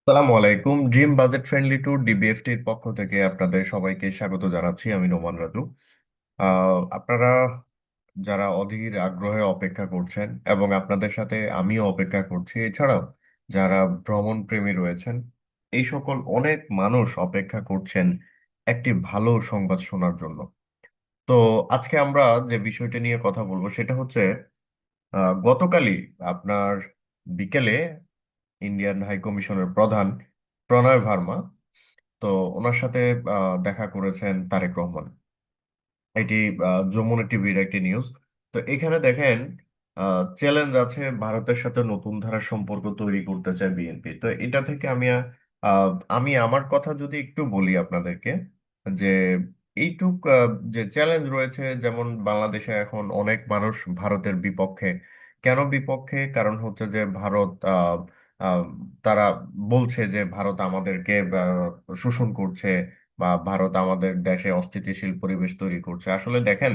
সালামু আলাইকুম। Dream budget friendly tour ডিবিএফটির পক্ষ থেকে আপনাদের সবাইকে স্বাগত জানাচ্ছি। আমি নোমান রাজু। আপনারা যারা অধীর আগ্রহে অপেক্ষা করছেন এবং আপনাদের সাথে আমিও অপেক্ষা করছি, এছাড়াও যারা ভ্রমণ প্রেমী রয়েছেন, এই সকল অনেক মানুষ অপেক্ষা করছেন একটি ভালো সংবাদ শোনার জন্য। তো আজকে আমরা যে বিষয়টা নিয়ে কথা বলবো সেটা হচ্ছে গতকালই আপনার বিকেলে ইন্ডিয়ান হাই কমিশনের প্রধান প্রণয় ভার্মা, তো ওনার সাথে দেখা করেছেন তারেক রহমান। এটি যমুনা টিভির একটি নিউজ। তো এখানে দেখেন, চ্যালেঞ্জ আছে, ভারতের সাথে নতুন ধারার সম্পর্ক তৈরি করতে চায় বিএনপি। তো এটা থেকে আমি আমার কথা যদি একটু বলি আপনাদেরকে, যে এইটুক যে চ্যালেঞ্জ রয়েছে, যেমন বাংলাদেশে এখন অনেক মানুষ ভারতের বিপক্ষে। কেন বিপক্ষে? কারণ হচ্ছে যে ভারত আহ, তারা বলছে যে ভারত আমাদেরকে শোষণ করছে, বা ভারত আমাদের দেশে অস্থিতিশীল পরিবেশ তৈরি করছে। আসলে দেখেন,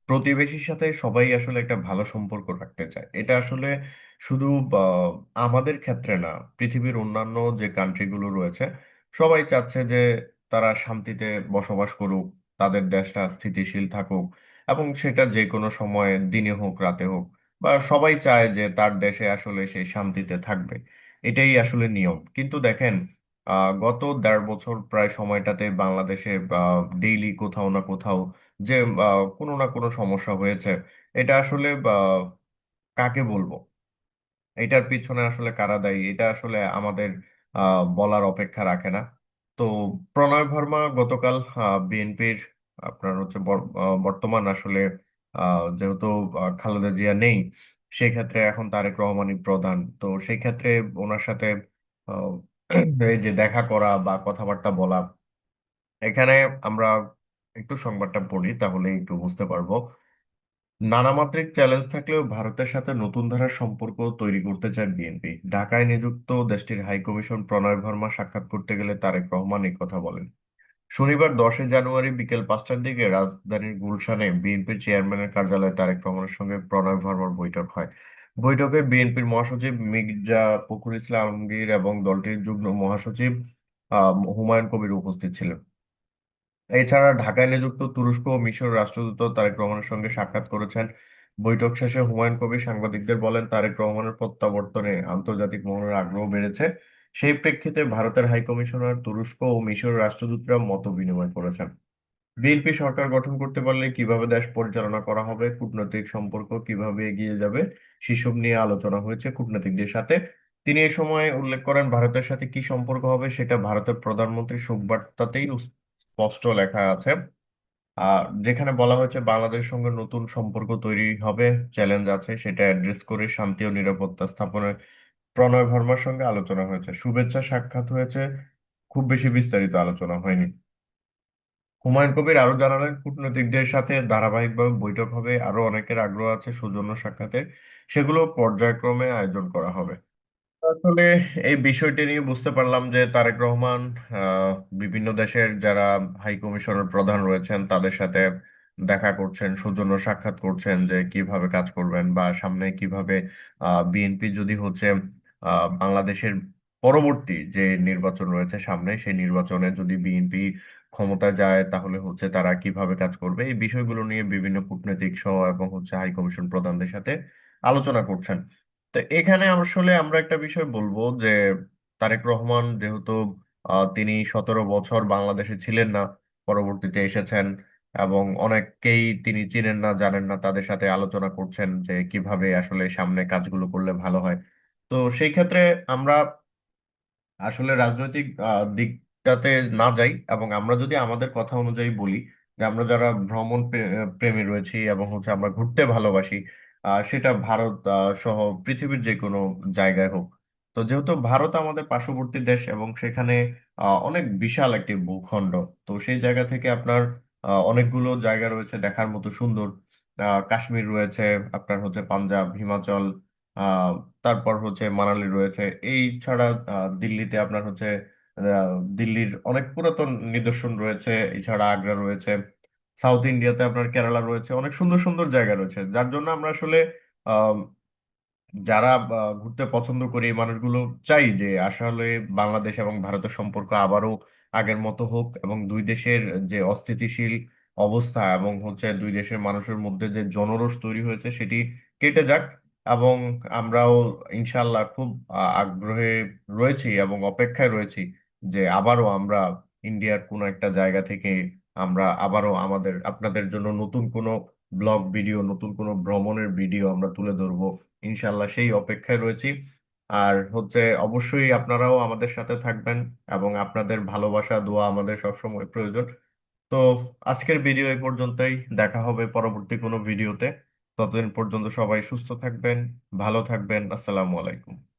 প্রতিবেশীর সাথে সবাই আসলে একটা ভালো সম্পর্ক রাখতে চায়। এটা আসলে শুধু আমাদের ক্ষেত্রে না, পৃথিবীর অন্যান্য যে কান্ট্রিগুলো রয়েছে সবাই চাচ্ছে যে তারা শান্তিতে বসবাস করুক, তাদের দেশটা স্থিতিশীল থাকুক, এবং সেটা যে কোনো সময়, দিনে হোক রাতে হোক, বা সবাই চায় যে তার দেশে আসলে সেই শান্তিতে থাকবে। এটাই আসলে নিয়ম। কিন্তু দেখেন, গত 1.5 বছর প্রায় সময়টাতে বাংলাদেশে ডেইলি কোথাও না কোথাও যে কোনো না কোনো সমস্যা হয়েছে। এটা আসলে কাকে বলবো, এটার পিছনে আসলে কারা দায়ী, এটা আসলে আমাদের বলার অপেক্ষা রাখে না। তো প্রণয় ভার্মা গতকাল বিএনপির আপনার হচ্ছে বর্তমান আসলে যেহেতু খালেদা জিয়া নেই, সেই ক্ষেত্রে এখন তারেক রহমানই প্রধান। তো সেই ক্ষেত্রে ওনার সাথে আহ, এই যে দেখা করা বা কথাবার্তা বলা, এখানে আমরা একটু সংবাদটা পড়ি তাহলে একটু বুঝতে পারবো। নানামাত্রিক চ্যালেঞ্জ থাকলেও ভারতের সাথে নতুন ধারার সম্পর্ক তৈরি করতে চায় বিএনপি। ঢাকায় নিযুক্ত দেশটির হাই কমিশন প্রণয় ভার্মা সাক্ষাৎ করতে গেলে তারেক রহমান এই কথা বলেন। শনিবার 10 জানুয়ারি বিকেল 5টার দিকে রাজধানীর গুলশানে বিএনপির চেয়ারম্যানের কার্যালয়ে তারেক রহমানের সঙ্গে প্রণয় ভার্মার বৈঠক হয়। বৈঠকে বিএনপির মহাসচিব মির্জা ফখরুল ইসলাম আলমগীর এবং দলটির যুগ্ম মহাসচিব হুমায়ুন কবির উপস্থিত ছিলেন। এছাড়া ঢাকায় নিযুক্ত তুরস্ক ও মিশর রাষ্ট্রদূত তারেক রহমানের সঙ্গে সাক্ষাৎ করেছেন। বৈঠক শেষে হুমায়ুন কবির সাংবাদিকদের বলেন, তারেক রহমানের প্রত্যাবর্তনে আন্তর্জাতিক মহলের আগ্রহ বেড়েছে। সেই প্রেক্ষিতে ভারতের হাইকমিশনার, তুরস্ক ও মিশর রাষ্ট্রদূতরা মত বিনিময় করেছেন। বিএনপি সরকার গঠন করতে পারলে কিভাবে দেশ পরিচালনা করা হবে, কূটনৈতিক সম্পর্ক কিভাবে এগিয়ে যাবে, সেসব নিয়ে আলোচনা হয়েছে কূটনীতিকদের সাথে। তিনি এ সময় উল্লেখ করেন, ভারতের সাথে কি সম্পর্ক হবে সেটা ভারতের প্রধানমন্ত্রীর শোক বার্তাতেই স্পষ্ট লেখা আছে। যেখানে বলা হয়েছে বাংলাদেশের সঙ্গে নতুন সম্পর্ক তৈরি হবে, চ্যালেঞ্জ আছে সেটা অ্যাড্রেস করে শান্তি ও নিরাপত্তা স্থাপনে প্রণয় ভার্মার সঙ্গে আলোচনা হয়েছে। শুভেচ্ছা সাক্ষাৎ হয়েছে, খুব বেশি বিস্তারিত আলোচনা হয়নি। হুমায়ুন কবির আরো জানালেন, কূটনীতিকদের সাথে ধারাবাহিকভাবে বৈঠক হবে, আরো অনেকের আগ্রহ আছে সৌজন্য সাক্ষাতের, সেগুলো পর্যায়ক্রমে আয়োজন করা হবে। আসলে এই বিষয়টি নিয়ে বুঝতে পারলাম যে তারেক রহমান আহ, বিভিন্ন দেশের যারা হাই কমিশনের প্রধান রয়েছেন তাদের সাথে দেখা করছেন, সৌজন্য সাক্ষাৎ করছেন যে কিভাবে কাজ করবেন, বা সামনে কিভাবে বিএনপি যদি হচ্ছে বাংলাদেশের পরবর্তী যে নির্বাচন রয়েছে সামনে, সেই নির্বাচনে যদি বিএনপি ক্ষমতা যায় তাহলে হচ্ছে তারা কিভাবে কাজ করবে, এই বিষয়গুলো নিয়ে বিভিন্ন কূটনৈতিক সহ এবং হচ্ছে হাই কমিশন প্রধানদের সাথে আলোচনা করছেন। তো এখানে আসলে আমরা একটা বিষয় বলবো যে তারেক রহমান যেহেতু তিনি 17 বছর বাংলাদেশে ছিলেন না, পরবর্তীতে এসেছেন, এবং অনেককেই তিনি চিনেন না জানেন না, তাদের সাথে আলোচনা করছেন যে কিভাবে আসলে সামনে কাজগুলো করলে ভালো হয়। তো সেই ক্ষেত্রে আমরা আসলে রাজনৈতিক দিকটাতে না যাই, এবং আমরা যদি আমাদের কথা অনুযায়ী বলি যে আমরা যারা ভ্রমণ প্রেমী রয়েছি এবং হচ্ছে আমরা ঘুরতে ভালোবাসি, সেটা ভারত সহ পৃথিবীর যে কোনো জায়গায় হোক। তো যেহেতু ভারত আমাদের পার্শ্ববর্তী দেশ এবং সেখানে অনেক বিশাল একটি ভূখণ্ড, তো সেই জায়গা থেকে আপনার অনেকগুলো জায়গা রয়েছে দেখার মতো সুন্দর। কাশ্মীর রয়েছে, আপনার হচ্ছে পাঞ্জাব, হিমাচল, আহ তারপর হচ্ছে মানালি রয়েছে। এই ছাড়া দিল্লিতে আপনার হচ্ছে দিল্লির অনেক পুরাতন নিদর্শন রয়েছে। এছাড়া আগ্রা রয়েছে। সাউথ ইন্ডিয়াতে আপনার কেরালা রয়েছে, অনেক সুন্দর সুন্দর জায়গা রয়েছে, যার জন্য আমরা আসলে যারা ঘুরতে পছন্দ করি এই মানুষগুলো চাই যে আসলে বাংলাদেশ এবং ভারতের সম্পর্ক আবারও আগের মতো হোক, এবং দুই দেশের যে অস্থিতিশীল অবস্থা এবং হচ্ছে দুই দেশের মানুষের মধ্যে যে জনরোষ তৈরি হয়েছে সেটি কেটে যাক। এবং আমরাও ইনশাল্লাহ খুব আগ্রহে রয়েছি এবং অপেক্ষায় রয়েছি যে আবারও আমরা ইন্ডিয়ার কোনো একটা জায়গা থেকে আমরা আবারও আমাদের আপনাদের জন্য নতুন কোনো ব্লগ ভিডিও, নতুন কোনো ভ্রমণের ভিডিও আমরা তুলে ধরবো। ইনশাল্লাহ সেই অপেক্ষায় রয়েছি। আর হচ্ছে অবশ্যই আপনারাও আমাদের সাথে থাকবেন, এবং আপনাদের ভালোবাসা দোয়া আমাদের সবসময় প্রয়োজন। তো আজকের ভিডিও এই পর্যন্তই, দেখা হবে পরবর্তী কোনো ভিডিওতে। ততদিন পর্যন্ত সবাই সুস্থ থাকবেন, ভালো থাকবেন। আসসালামু আলাইকুম।